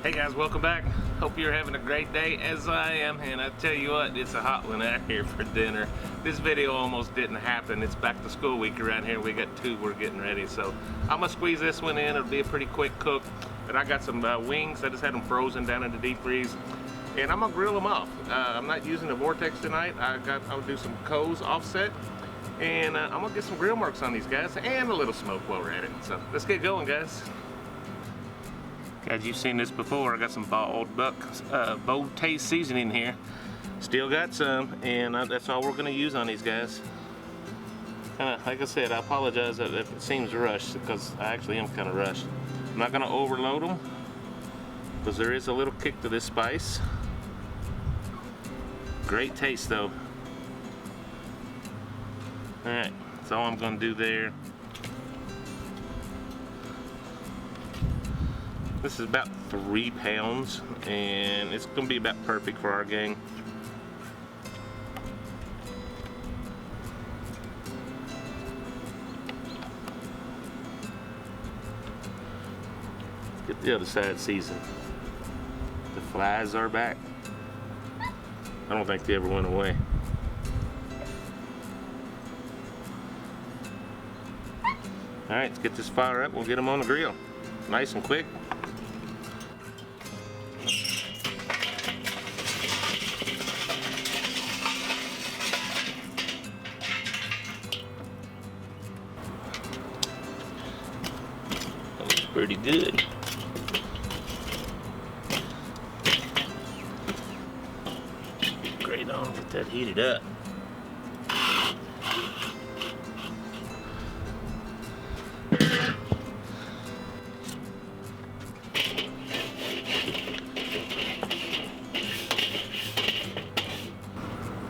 Hey guys, welcome back. Hope you're having a great day as I am, and I tell you what, it's a hot one out here for dinner. This video almost didn't happen. It's back to school week around here. We got two we're getting ready, so I'm gonna squeeze this one in. It'll be a pretty quick cook. And I got some wings. I just had them frozen down in the deep freeze, and I'm gonna grill them off. I'm not using the Vortex tonight. I'll do some Co's offset, and I'm gonna get some grill marks on these guys and a little smoke while we're at it. So let's get going, guys. Guys, you've seen this before. I got some Bold Taste seasoning here. Still got some, and that's all we're gonna use on these guys. Like I said, I apologize if it seems rushed, because I actually am kind of rushed. I'm not gonna overload them, because there is a little kick to this spice. Great taste though. All right, that's all I'm gonna do there. This is about 3 pounds, and it's gonna be about perfect for our gang. Let's get the other side seasoned. The flies are back. I don't think they ever went away. All right, let's get this fire up. We'll get them on the grill. Nice and quick. Pretty good. Great on, get that heated up.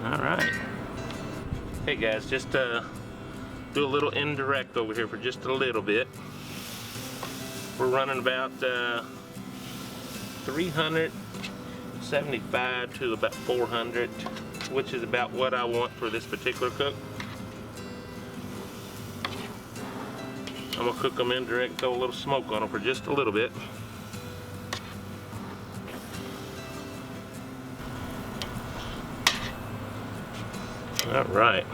All right. Hey guys, just do a little indirect over here for just a little bit. We're running about 375 to about 400, which is about what I want for this particular cook. I'm gonna cook them indirect, throw a little smoke on them for just a little bit. All right.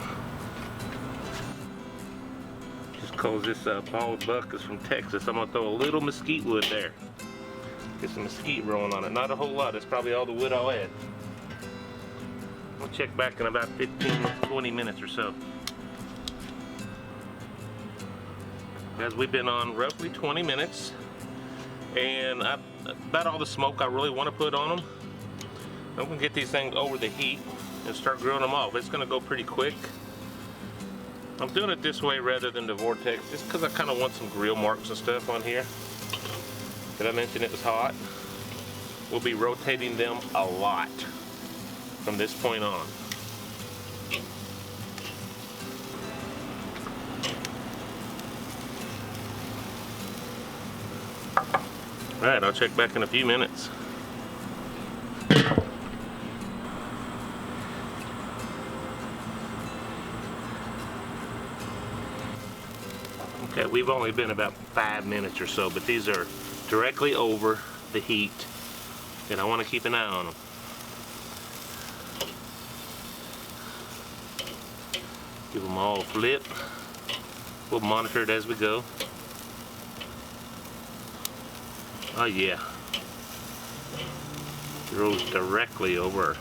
Because this bald buck is from Texas, I'm gonna throw a little mesquite wood there. Get some mesquite rolling on it. Not a whole lot, that's probably all the wood I'll add. We'll check back in about 15-20 minutes or so. Guys, we've been on roughly 20 minutes, and about all the smoke I really want to put on them. I'm gonna get these things over the heat and start grilling them off. It's gonna go pretty quick. I'm doing it this way rather than the Vortex, just because I kind of want some grill marks and stuff on here. Did I mention it was hot? We'll be rotating them a lot from this point on. All right, I'll check back in a few minutes. Okay, we've only been about 5 minutes or so, but these are directly over the heat, and I want to keep an eye on them. Give them all a flip. We'll monitor it as we go. Oh yeah. It rolls directly over.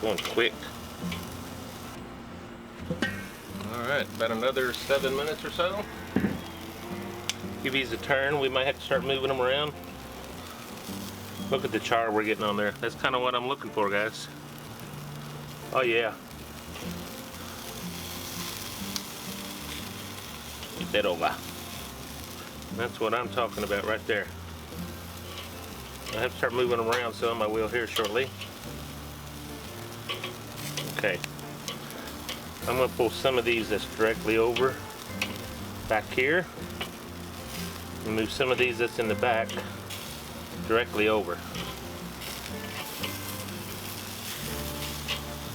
Going quick. Alright, about another 7 minutes or so. Give these a turn. We might have to start moving them around. Look at the char we're getting on there. That's kind of what I'm looking for, guys. Oh yeah. Get that over. That's what I'm talking about right there. I have to start moving them around some. I will here shortly. Okay. I'm going to pull some of these that's directly over back here. And move some of these that's in the back directly over.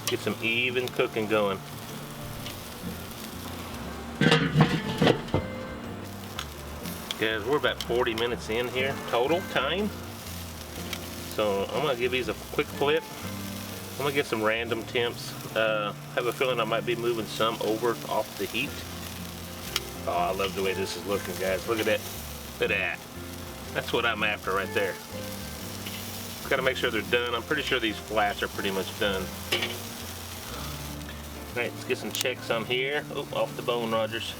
Get some even cooking going. Guys, we're about 40 minutes in here total time. So I'm gonna give these a quick flip. I'm gonna get some random temps. Have a feeling I might be moving some over off the heat. Oh, I love the way this is looking, guys. Look at that. Look at that. That's what I'm after right there. Gotta make sure they're done. I'm pretty sure these flats are pretty much done. Alright, let's get some checks on here. Oh, off the bone, Rogers.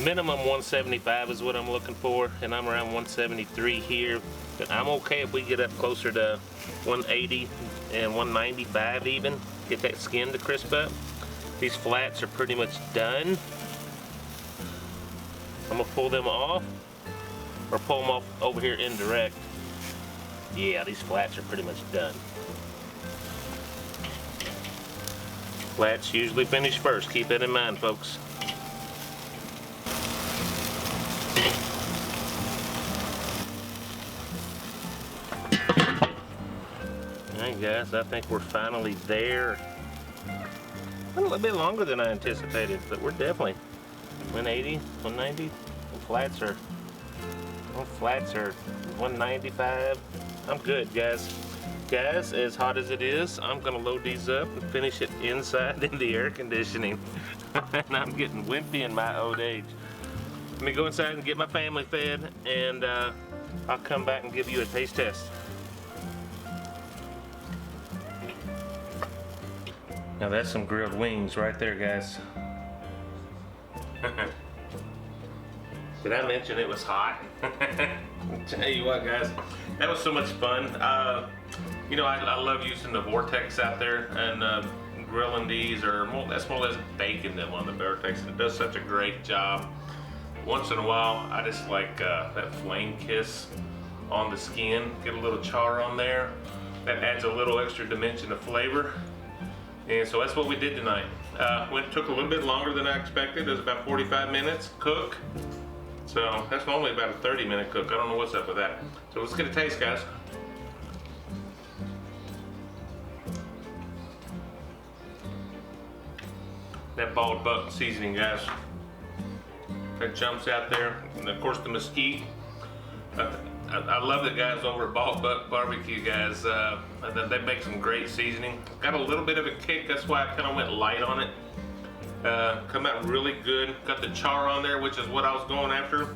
Minimum 175 is what I'm looking for, and I'm around 173 here. But I'm okay if we get up closer to 180 and 195 even. Get that skin to crisp up. These flats are pretty much done. I'm gonna pull them off, or pull them off over here indirect. Yeah, these flats are pretty much done. Flats usually finish first. Keep that in mind, folks. Alright guys, I think we're finally there. A little bit longer than I anticipated, but we're definitely 180, 190. Flats are 195. I'm good, guys. Guys, as hot as it is, I'm gonna load these up and finish it inside in the air conditioning. And I'm getting wimpy in my old age. Let me go inside and get my family fed, and I'll come back and give you a taste test. Now that's some grilled wings right there, guys. Did I mention it was hot? Tell you what, guys, that was so much fun. You know, I love using the Vortex out there and grilling these, or that's more or less baking them on the Vortex. It does such a great job. Once in a while, I just like that flame kiss on the skin. Get a little char on there. That adds a little extra dimension of flavor. And so that's what we did tonight. It took a little bit longer than I expected. It was about 45 minutes cook. So that's normally about a 30-minute cook. I don't know what's up with that. So let's get a taste, guys. That bald buck seasoning, guys. That jumps out there. And of course the mesquite. I love the guys over at Bald Buck Barbecue, guys. They make some great seasoning. Got a little bit of a kick, that's why I kind of went light on it. Come out really good. Got the char on there, which is what I was going after,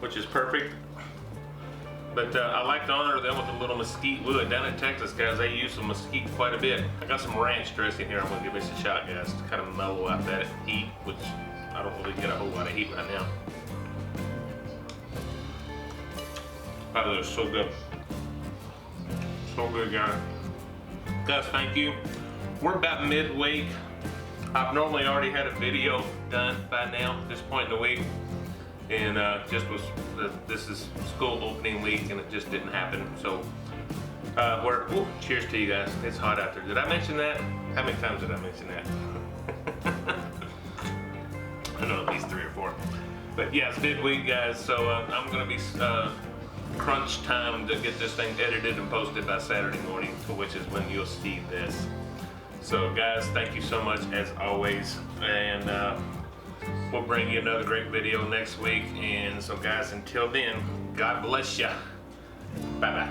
which is perfect. But I like to honor them with a little mesquite wood. Down in Texas, guys, they use some mesquite quite a bit. I got some ranch dressing here. I'm gonna give this a shot, guys, to kind of mellow out that heat, which I don't really get a whole lot of heat right now. Oh, they're so good. So good, guys. Guys, thank you. We're about midweek. I've normally already had a video done by now at this point in the week. And this is school opening week and it just didn't happen. So, cheers to you guys. It's hot out there. Did I mention that? How many times did I mention that? I know at least 3 or 4. But yeah, it's midweek, guys. So I'm gonna be crunch time to get this thing edited and posted by Saturday morning, which is when you'll see this. So guys, thank you so much as always, and we'll bring you another great video next week. And so guys, until then, God bless ya. Bye bye.